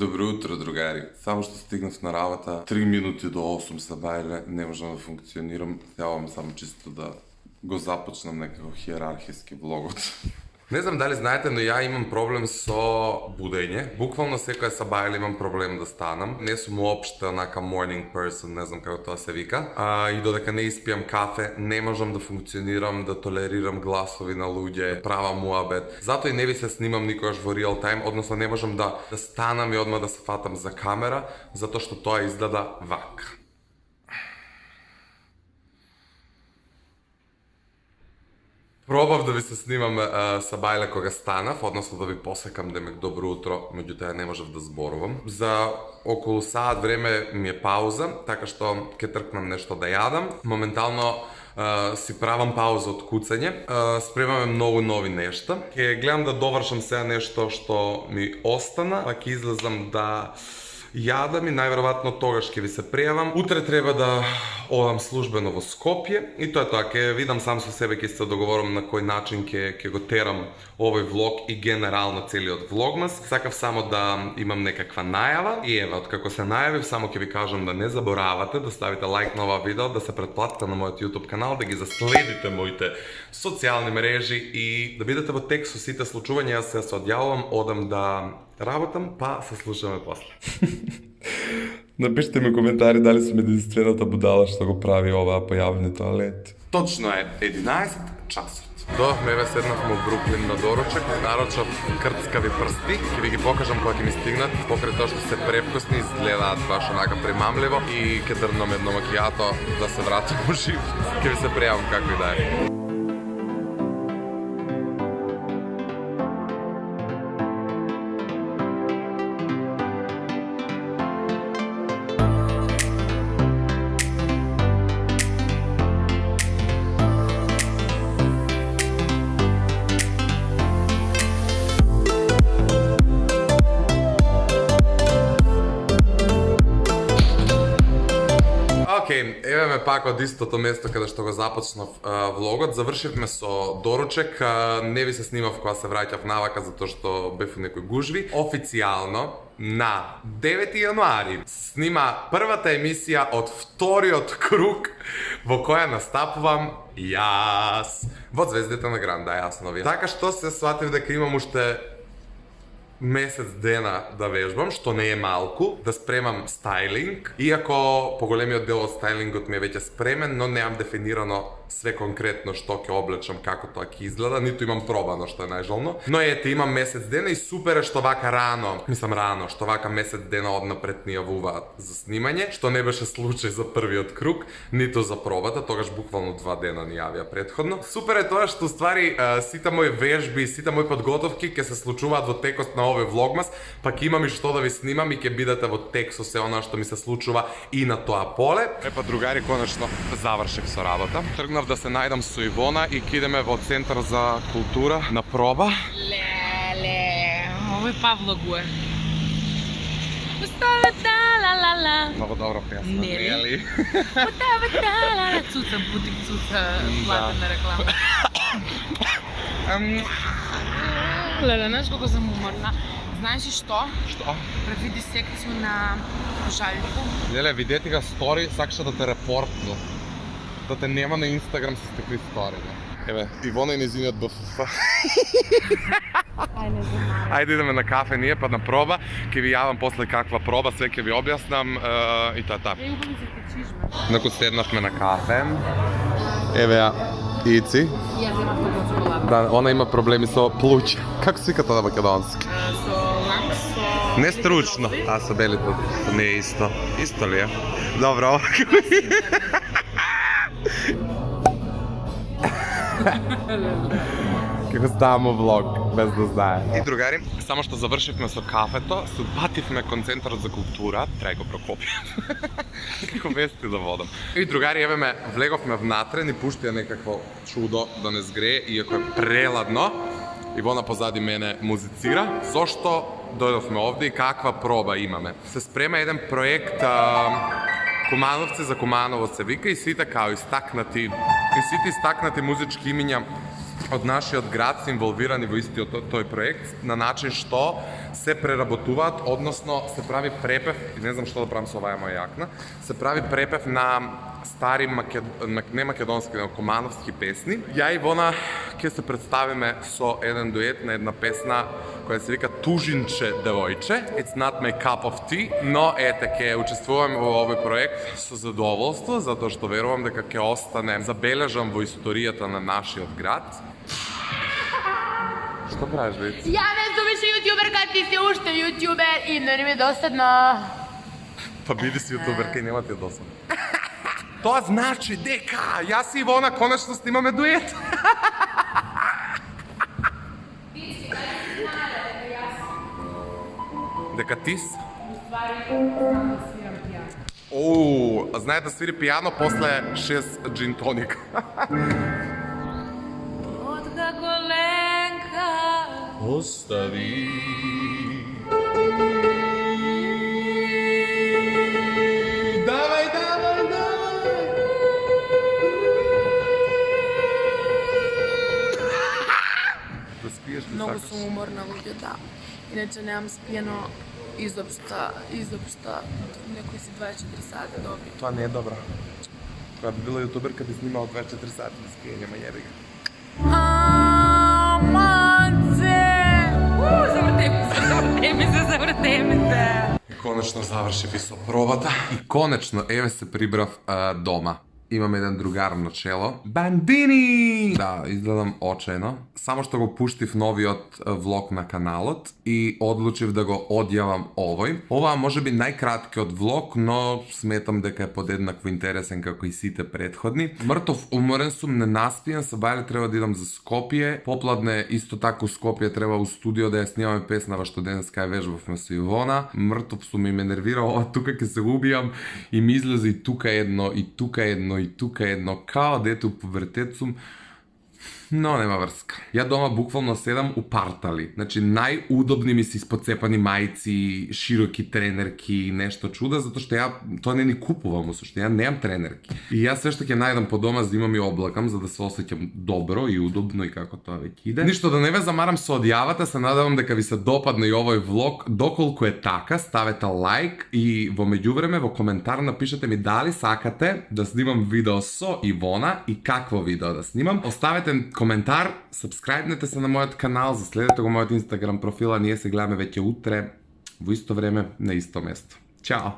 Добро утро, другари. Само што стигнав на работа, 3 минути до 8 са бајле, не можам да функционирам. Сявам само чисто да го започнам некако хиерархиски влогот. Не знам дали знаете, но ја имам проблем со будење. Буквално секоја сабајле имам проблем да станам. Не сум уопште онака morning person, не знам како тоа се вика. И додека не испијам кафе, не можам да функционирам, да толерирам гласови на луѓе, правам муабет. Затоа и не ви се снимам никогаш во real time, односно не можам да станам и одма да се фатам за камера, затоа што тоа изгледа вака. Пробав да ви се снимам сабајле кога станав, односно да ви посекам демек добро утро, меѓутоа не можев да зборувам. За околу саат време ми е пауза, така што ќе тркнам нешто да јадам. Моментално си правам пауза од куцање, спремаме многу нови нешта. Ќе гледам да довршам сега нешто што ми остана, па ќе излезам да јадам и најверојатно тогаш ќе ви се пријавам. Утре треба да одам службено во Скопје и тоа е тоа, ќе видам сам со себе, ќе се договорам на кој начин ќе го терам овој влог и генерално целиот влогмас. Сакав само да имам некаква најава и ева, откако се најавив, само ќе ви кажам да не заборавате да ставите лайк на ова видео, да се претплатите на мојот YouTube канал, да ги заследите моите социјални мрежи и да бидете во тек со сите случувања. Јас се одјавувам, одам да работам, па се слушаме после. Напишете ми коментари дали сум единствената будала што го прави оваа по јавни тоалет. Точно е 11 часот. Дојавме, еве седнавме во Бруклин на доручек, нарочав крцкави прсти, ќе ви ги покажам кога ќе ми стигнат, покрај тоа што се превкусни, изгледаат баш онака примамливо и ќе дрнам едно макијато да се вратам во живот. Ќе ви се пријавам како и да е. Еве ме пак од истото место каде што го започнав влогот. Завршивме со доручек, не ви се снимав кога се враќав навака затоа што бев у некои гужви. Официјално на 9 јануари снима првата емисија од вториот круг во која настапувам јас во Звездите на Гранд, да, јасно ви. Така што се сватив дека имам уште месец дена да вежбам, што не е малку, да спремам стајлинг, иако поголемиот дел од стајлингот ми е веќе спремен, но немам дефинирано све конкретно што ќе облечам, како тоа ќе изгледа, ниту имам пробано, што е најжално. Но ете, имам месец дена и супер е што вака рано, што вака месец дена однапред ни јавуваат за снимање, што не беше случај за првиот круг, ниту за пробата, тогаш буквално 2 дена ни јавија претходно. Супер е тоа што ствари сите мои вежби, сите мои подготовки ќе се случуваат во текот на овој влогмас, пак имам и што да ви снимам и ќе бидете во тек со се она што ми се случува и на тоа поле. Епа, другари, конечно завршив со работа. Тргнав да се најдам со Ивона и ќе идеме во Центар за култура на проба. Леле, овој Павлогуе. Оставата ла-ла-ла. Много добра песна, не ли? Оставата ла-ла. Цуца, бутик цуца, платена реклама. Леле, знаеш колко съм уморна. Знаеш ли што? Што? Превиди секцiju на Žaljku. Леле, видете га стори, сакаше да те репортну. Да те нема на Инстаграм с такви стори. Еве, Ивона и незиниот БФФ. Ајде идеме на кафе ние, па на проба. Ќе ви јавам после каква проба, све ќе ви објаснам и тоа. Убави се те чижме. Након седнавме на кафе. Еве ја, Ици. И ја земав тоа чоколада. Да, она има проблеми со плуќ. Како се вика тоа на македонски? Со лаксо. Не стручно. А со белите не е исто. Исто ли е? Добро. Како ставаме влог, без да знае. И другари, само што завршивме со кафето, се упативме кон Центарот за култура, Трајко Прокопиев. Како вести да водам. И другари, еве ме, влеговме внатре, ни пуштија некакво чудо да не згрее, иако е преладно. Ивона позади мене музицира. Зошто дојдовме овде и каква проба имаме? Се спрема еден проект Кумановци за Куманово се вика и сите као истакнати музички имиња од нашиот град се инволвирани во истиот тој проект на начин што се преработуваат, односно се прави препев, не знам што да правам со оваа моја јакна, се прави препев на стари не македонски, но комановски песни. Ја и Вона ќе се представиме со еден дует на една песна која се вика Тужинче девојче. It's not my cup of tea, но ете ќе учествуваме во овој проект со задоволство, затоа што верувам дека ќе остане забележан во историјата на нашиот град. Што правиш, Виц? Ja ne znam više youtuber kad ti si ušte youtuber i ne mi je dosadno. Па биди си јутуберка и нема ти досад. Тоа значи дека јас и Ивона конечно снимаме дует. Дека ти си? Оу, знае да свири пијано после 6 джин тоник. Od golenka Ostavi. Давај, давај, давај! Да спиеш ли Mnogo сакаш? sam umorna luđe, da. Inače nemam spijeno izopšta, neko si 24 sata dobio. Тоа не е добро. Кога би била јутуберка би снимала 24 сати без спиење, ма јеби га. Amance! Zavrte mi se. Конечно завршив и со пробата. И конечно, еве се прибрав дома. Имам еден другар на чело. Бандини! Да, изгледам очајно. Само што го пуштив новиот влог на каналот и одлучив да го одјавам овој. Ова може би најкраткиот влог, но сметам дека е подеднакво интересен како и сите претходни. Мртов уморен сум, не наспиен, сабајле треба да идам за Скопје. Попладне исто така у Скопје треба у студио да ја снимаме песнава што денеска ја вежбавме со Ивона. Мртов сум и ме нервира, ова тука ќе се убијам и ми излезе и тука едно, и тука едно, и тука едно, као дете у пубертет сум, но нема врска. Ја дома буквално седам у партали. Значи, најудобни ми се испоцепани мајци, широки тренерки, нешто чуда, затоа што ја тоа не ни купувам, усушто ја немам тренерки. И јас све што ќе најдам по дома, за да имам и облакам, за да се осеќам добро и удобно и како тоа веќе иде. Ништо да не ве замарам со одјавата, се надевам дека ви се допадне и овој влог. Доколку е така, ставете лайк и во меѓувреме во коментар напишете ми дали сакате да снимам видео со Ивона и какво видео да снимам. Оставете коментар, сабскрајбнете се на мојот канал, заследете го мојот Инстаграм профила, ние се гледаме веќе утре во исто време на исто место. Чао!